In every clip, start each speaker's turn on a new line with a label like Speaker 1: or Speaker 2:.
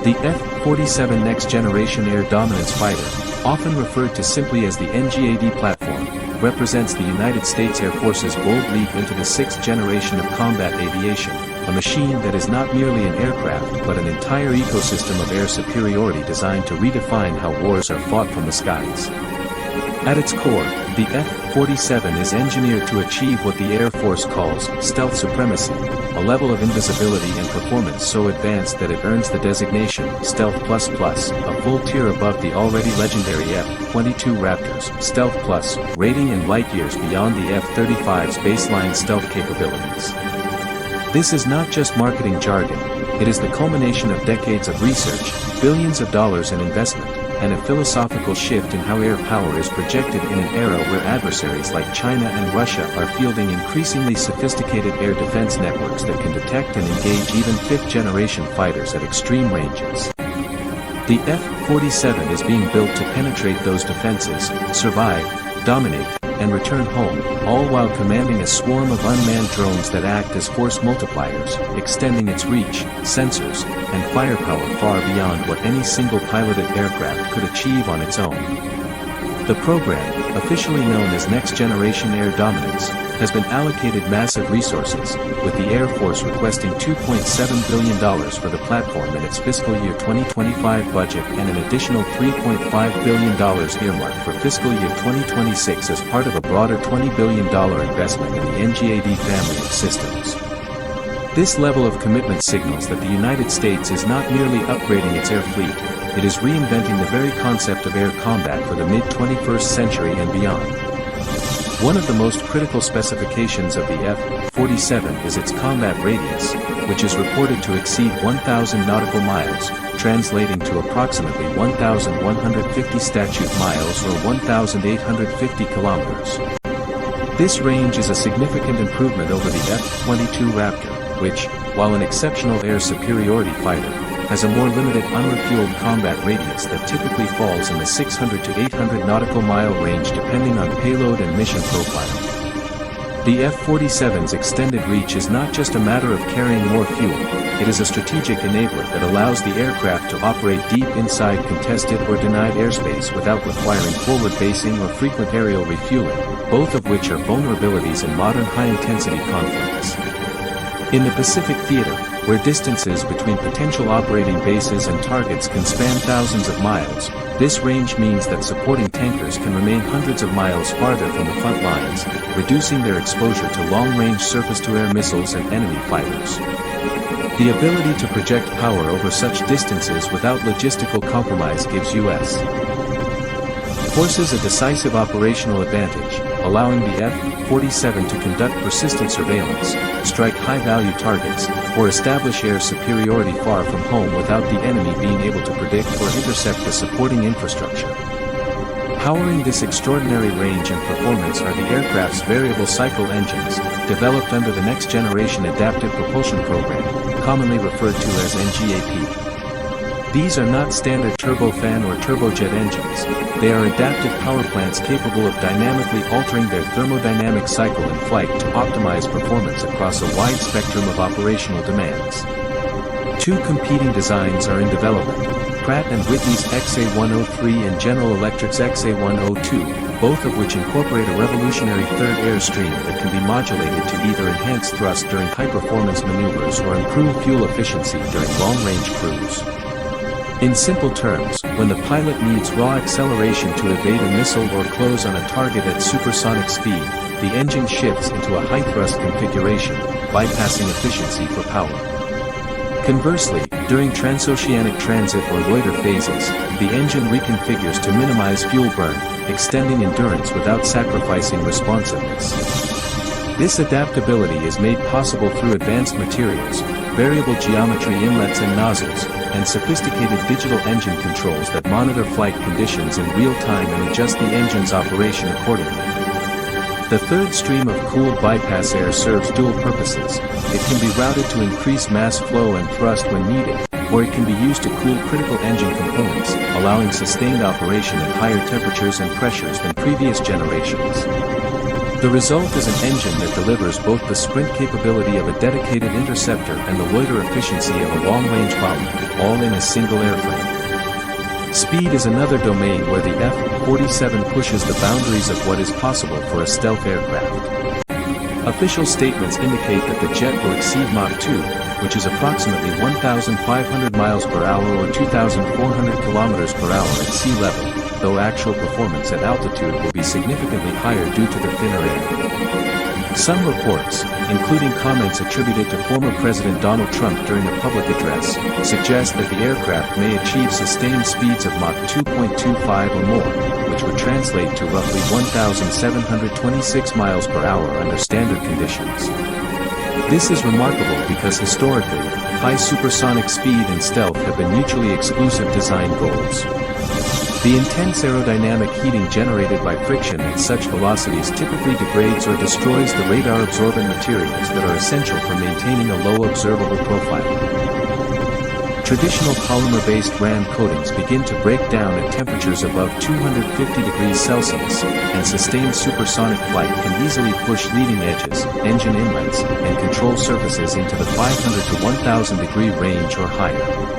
Speaker 1: The F-47 Next Generation Air Dominance Fighter, often referred to simply as the NGAD platform, represents the United States Air Force's bold leap into the sixth generation of combat aviation, a machine that is not merely an aircraft but an entire ecosystem of air superiority designed to redefine how wars are fought from the skies. At its core, the F-47 is engineered to achieve what the Air Force calls stealth supremacy, a level of invisibility and performance so advanced that it earns the designation Stealth++, a full tier above the already legendary F-22 Raptor's Stealth Plus rating and light years beyond the F-35's baseline stealth capabilities. This is not just marketing jargon, it is the culmination of decades of research, billions of dollars in investment, and a philosophical shift in how air power is projected in an era where adversaries like China and Russia are fielding increasingly sophisticated air defense networks that can detect and engage even fifth-generation fighters at extreme ranges. The F-47 is being built to penetrate those defenses, survive, dominate, and return home, all while commanding a swarm of unmanned drones that act as force multipliers, extending its reach, sensors, and firepower far beyond what any single piloted aircraft could achieve on its own. The program, officially known as Next Generation Air Dominance, has been allocated massive resources, with the Air Force requesting $2.7 billion for the platform in its fiscal year 2025 budget and an additional $3.5 billion earmarked for fiscal year 2026 as part of a broader $20 billion investment in the NGAD family of systems. This level of commitment signals that the United States is not merely upgrading its air fleet, it is reinventing the very concept of air combat for the mid-21st century and beyond. One of the most critical specifications of the F-47 is its combat radius, which is reported to exceed 1,000 nautical miles, translating to approximately 1,150 statute miles or 1,850 kilometers. This range is a significant improvement over the F-22 Raptor, which, while an exceptional air superiority fighter, has a more limited unrefueled combat radius that typically falls in the 600 to 800 nautical mile range depending on payload and mission profile. The F-47's extended reach is not just a matter of carrying more fuel, it is a strategic enabler that allows the aircraft to operate deep inside contested or denied airspace without requiring forward basing or frequent aerial refueling, both of which are vulnerabilities in modern high-intensity conflicts. In the Pacific Theater, where distances between potential operating bases and targets can span thousands of miles, this range means that supporting tankers can remain hundreds of miles farther from the front lines, reducing their exposure to long-range surface-to-air missiles and enemy fighters. The ability to project power over such distances without logistical compromise gives U.S. forces a decisive operational advantage, allowing the F-47 to conduct persistent surveillance, strike high-value targets, or establish air superiority far from home without the enemy being able to predict or intercept the supporting infrastructure. Powering this extraordinary range and performance are the aircraft's variable cycle engines, developed under the Next Generation Adaptive Propulsion Program, commonly referred to as NGAD. These are not standard turbofan or turbojet engines, they are adaptive power plants capable of dynamically altering their thermodynamic cycle in flight to optimize performance across a wide spectrum of operational demands. Two competing designs are in development, Pratt & Whitney's XA-103 and General Electric's XA-102, both of which incorporate a revolutionary third airstream that can be modulated to either enhance thrust during high-performance maneuvers or improve fuel efficiency during long-range cruise. In simple terms, when the pilot needs raw acceleration to evade a missile or close on a target at supersonic speed, the engine shifts into a high-thrust configuration, bypassing efficiency for power. Conversely, during transoceanic transit or loiter phases, the engine reconfigures to minimize fuel burn, extending endurance without sacrificing responsiveness. This adaptability is made possible through advanced materials, variable geometry inlets and nozzles, and sophisticated digital engine controls that monitor flight conditions in real time and adjust the engine's operation accordingly. The third stream of cooled bypass air serves dual purposes. It can be routed to increase mass flow and thrust when needed, or it can be used to cool critical engine components, allowing sustained operation at higher temperatures and pressures than previous generations. The result is an engine that delivers both the sprint capability of a dedicated interceptor and the loiter efficiency of a long-range bomber, all in a single airframe. Speed is another domain where the F-47 pushes the boundaries of what is possible for a stealth aircraft. Official statements indicate that the jet will exceed Mach 2, which is approximately 1,500 miles per hour or 2,400 kilometers per hour at sea level, though actual performance at altitude will be significantly higher due to the thinner air. Some reports, including comments attributed to former President Donald Trump during a public address, suggest that the aircraft may achieve sustained speeds of Mach 2.25 or more, which would translate to roughly 1,726 miles per hour under standard conditions. This is remarkable because historically, high supersonic speed and stealth have been mutually exclusive design goals. The intense aerodynamic heating generated by friction at such velocities typically degrades or destroys the radar-absorbent materials that are essential for maintaining a low observable profile. Traditional polymer-based RAM coatings begin to break down at temperatures above 250 degrees Celsius, and sustained supersonic flight can easily push leading edges, engine inlets, and control surfaces into the 500 to 1,000 degree range or higher.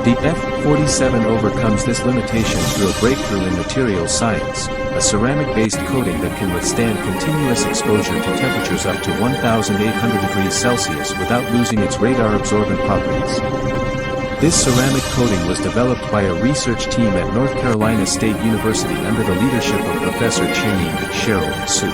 Speaker 1: The F-47 overcomes this limitation through a breakthrough in materials science, a ceramic-based coating that can withstand continuous exposure to temperatures up to 1,800 degrees Celsius without losing its radar-absorbent properties. This ceramic coating was developed by a research team at North Carolina State University under the leadership of Professor Chang Cheryl Su.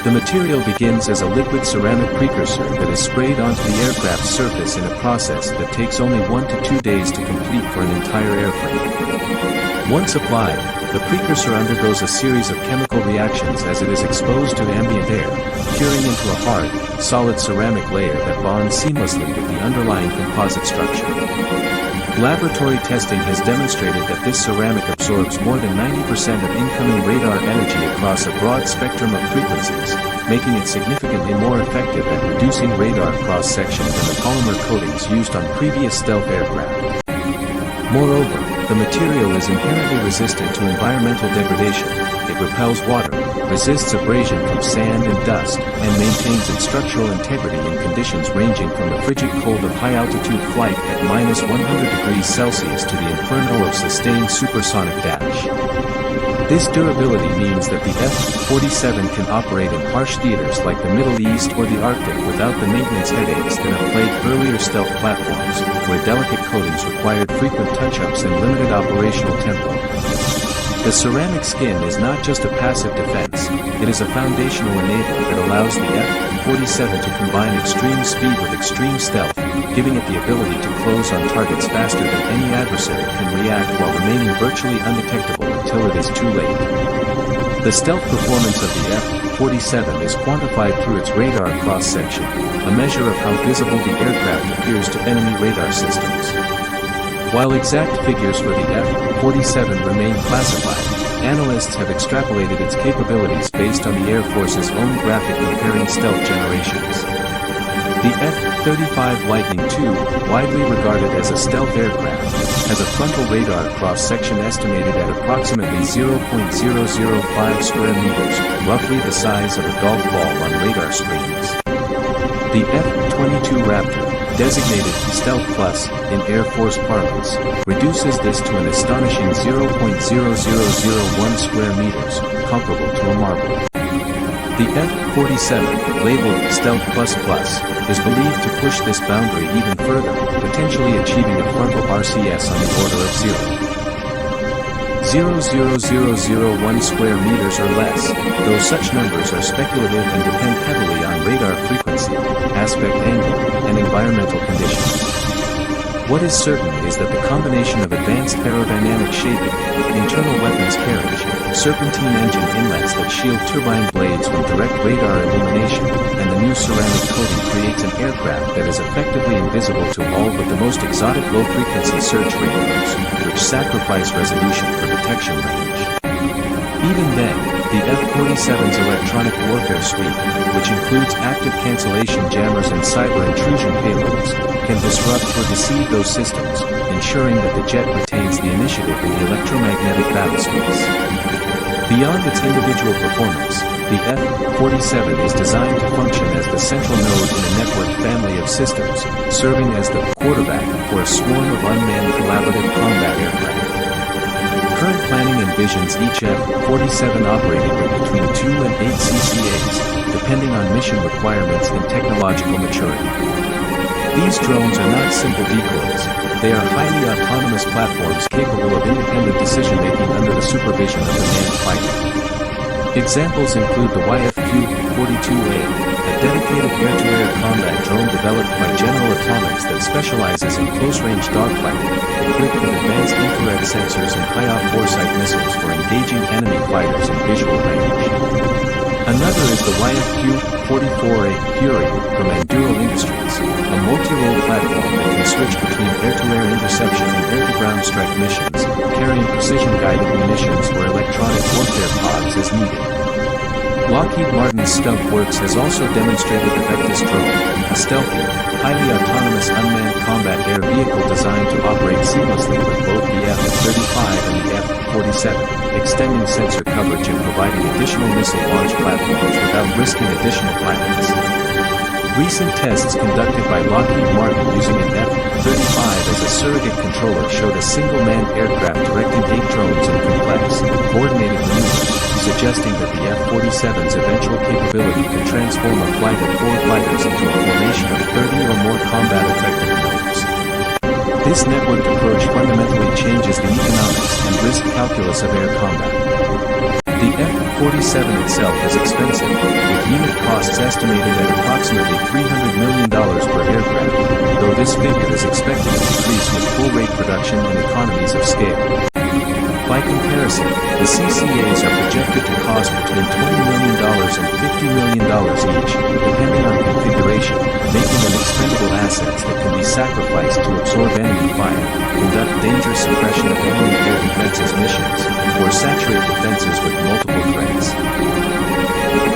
Speaker 1: The material begins as a liquid ceramic precursor that is sprayed onto the aircraft's surface in a process that takes only 1 to 2 days to complete for an entire airframe. Once applied, the precursor undergoes a series of chemical reactions as it is exposed to ambient air, curing into a hard, solid ceramic layer that bonds seamlessly with the underlying composite structure. Laboratory testing has demonstrated that this ceramic absorbs more than 90% of incoming radar energy across a broad spectrum of frequencies, making it significantly more effective at reducing radar cross-section than the polymer coatings used on previous stealth aircraft. Moreover, the material is inherently resistant to environmental degradation. It repels water, resists abrasion from sand and dust, and maintains its structural integrity in conditions ranging from the frigid cold of high-altitude flight at -100 degrees Celsius to the inferno of sustained supersonic dash. This durability means that the F-47 can operate in harsh theaters like the Middle East or the Arctic without the maintenance headaches that have plagued earlier stealth platforms, where delicate coatings required frequent touch-ups and limited operational tempo. The ceramic skin is not just a passive defense, it is a foundational enabler that allows the F-47 to combine extreme speed with extreme stealth, giving it the ability to close on targets faster than any adversary can react while remaining virtually undetectable until it is too late. The stealth performance of the F-47 is quantified through its radar cross-section, a measure of how visible the aircraft appears to enemy radar systems. While exact figures for the F-47 remain classified, analysts have extrapolated its capabilities based on the Air Force's own graphic comparing stealth generations. The F-35 Lightning II, widely regarded as a stealth aircraft, has a frontal radar cross-section estimated at approximately 0.005 square meters, roughly the size of a golf ball on radar screens. The F-22 Raptor, designated Stealth Plus in Air Force parlance, reduces this to an astonishing 0.0001 square meters, comparable to a marble. The F-47, labeled Stealth Plus Plus, is believed to push this boundary even further, potentially achieving a frontal RCS on the order of 0.00001 square meters or less, though such numbers are speculative and depend heavily on radar frequency, aspect angle, and environmental conditions. What is certain is that the combination of advanced aerodynamic shaping, internal weapons carriage, serpentine engine inlets that shield turbine blades from direct radar illumination, and the new ceramic coating creates an aircraft that is effectively invisible to all but the most exotic low-frequency search radars, which sacrifice resolution for detection range. Even then, the F-47's electronic warfare suite, which includes active cancellation jammers and cyber intrusion payloads, can disrupt or deceive those systems, ensuring that the jet retains the initiative in the electromagnetic battlespace. Beyond its individual performance, The F-47 is designed to function as the central node in a networked family of systems, serving as the quarterback for a swarm of unmanned collaborative combat aircraft. Current planning envisions each F-47 operating with between 2 and 8 CCAs, depending on mission requirements and technological maturity. These drones are not simple decoys, they are highly autonomous platforms capable of independent decision-making under the supervision of the manned fighter. Examples include the YFQ-44A, a dedicated air-to-air combat drone developed by General Atomics that specializes in close-range dogfighting, equipped with advanced infrared sensors and high-op foresight missiles for engaging enemy fighters in visual range. Another is the YFQ-44A Fury from Enduro Industries, a multi-role platform that can switch between air-to-air interception and air-to-ground strike missions, carrying precision-guided munitions or electronic warfare pods as needed. Lockheed Martin's Skunk Works has also demonstrated the Vectus drone, a stealthy, highly autonomous unmanned combat air vehicle designed to operate seamlessly with both the F-35 and the F-47, extending sensor coverage and providing additional missile launch platforms without risking additional pilots. Recent tests conducted by Lockheed Martin using an F-35 as a surrogate controller showed a single-manned aircraft directing 8 drones in complex, coordinated maneuvers, suggesting that the F-47's eventual capability could transform a flight of 4 fighters into a formation of 30 or more combat-effective nodes. This networked approach fundamentally changes the economics and risk calculus of air combat. The F-47 itself is expensive, with unit costs estimated at approximately $300 million per aircraft, though this figure is expected to decrease with full-rate production and economies of scale. By comparison, the CCAs are projected to cost between $20 million and $50 million each, depending on configuration, making them expendable assets that can be sacrificed to absorb enemy fire, conduct dangerous suppression of enemy air defenses missions, or saturate defenses with multiple threats.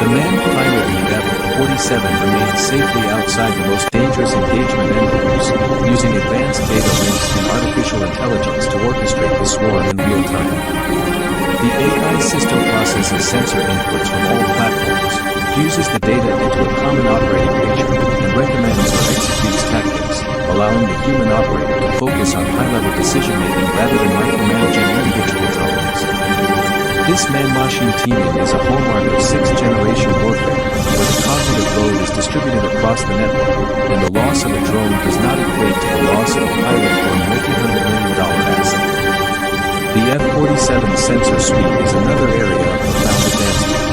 Speaker 1: The manned pilot in the F-47 remains safely outside the most dangerous engagement envelopes, using advanced data links and artificial intelligence to orchestrate the swarm in real time. The AI system processes sensor inputs from all platforms, fuses the data into a common operating picture, and recommends or executes tactics, allowing the human operator to focus on high-level decision-making rather than micromanaging individual drones. This man-machine teaming is a hallmark of 6th-generation warfare, where the cognitive load is distributed across the network, and the loss of a drone does not equate to the loss of a pilot or a multi-hundred million dollar asset. The F-47 sensor suite is another area of profound advancement.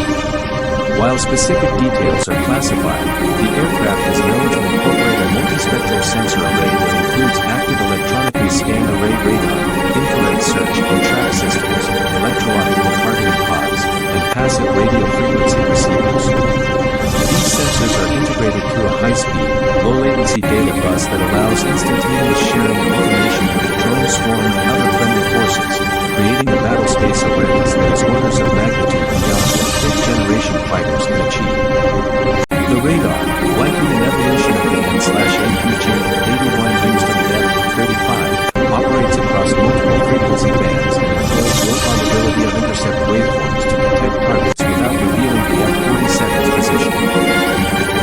Speaker 1: While specific details are classified, the aircraft is known to incorporate a multispectral sensor array that includes active electronically scanned array radar, infrared search and track systems, electro-optical targeting pods, and passive radio frequency receivers. These sensors are integrated through a high-speed, low-latency data bus that allows instantaneous sharing of information with the drone swarm and other friendly forces, creating a battle space awareness that is orders of magnitude beyond what 5th-generation fighters can achieve. The radar, likely an evolution of the N/APG-81 used in the F-35, operates across multiple frequency bands and employs low probability of intercept waveforms to detect targets without revealing the F-47's position.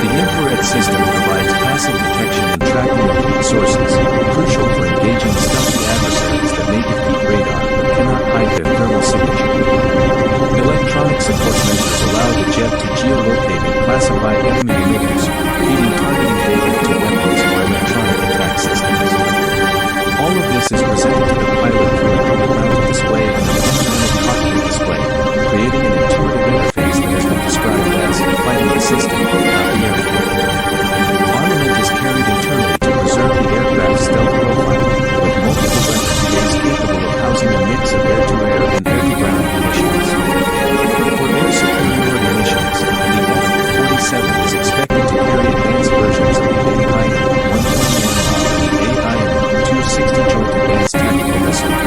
Speaker 1: The infrared system provides passive detection and tracking of heat sources, crucial for engaging stealthy adversaries that may defeat radar but cannot hide their thermal signature. Electronic support measures allow the jet to geolocate and classify enemy emitters, feeding targeting data to weapons or electronic attack systems. All of this is presented to the pilot through a helmet-mounted display and a panoramic cockpit display, creating an intuitive interface that has been described as fighting the system, not the aircraft. Armament is carried internally to preserve the aircraft's stealth profile, with multiple weapons bays capable of housing a mix of air-to-air and air-to-ground munitions. For air superiority missions, the F-47 is expected to carry advanced versions of the AIM-120M and the AIM-260 Joint Advanced Tactical Missile,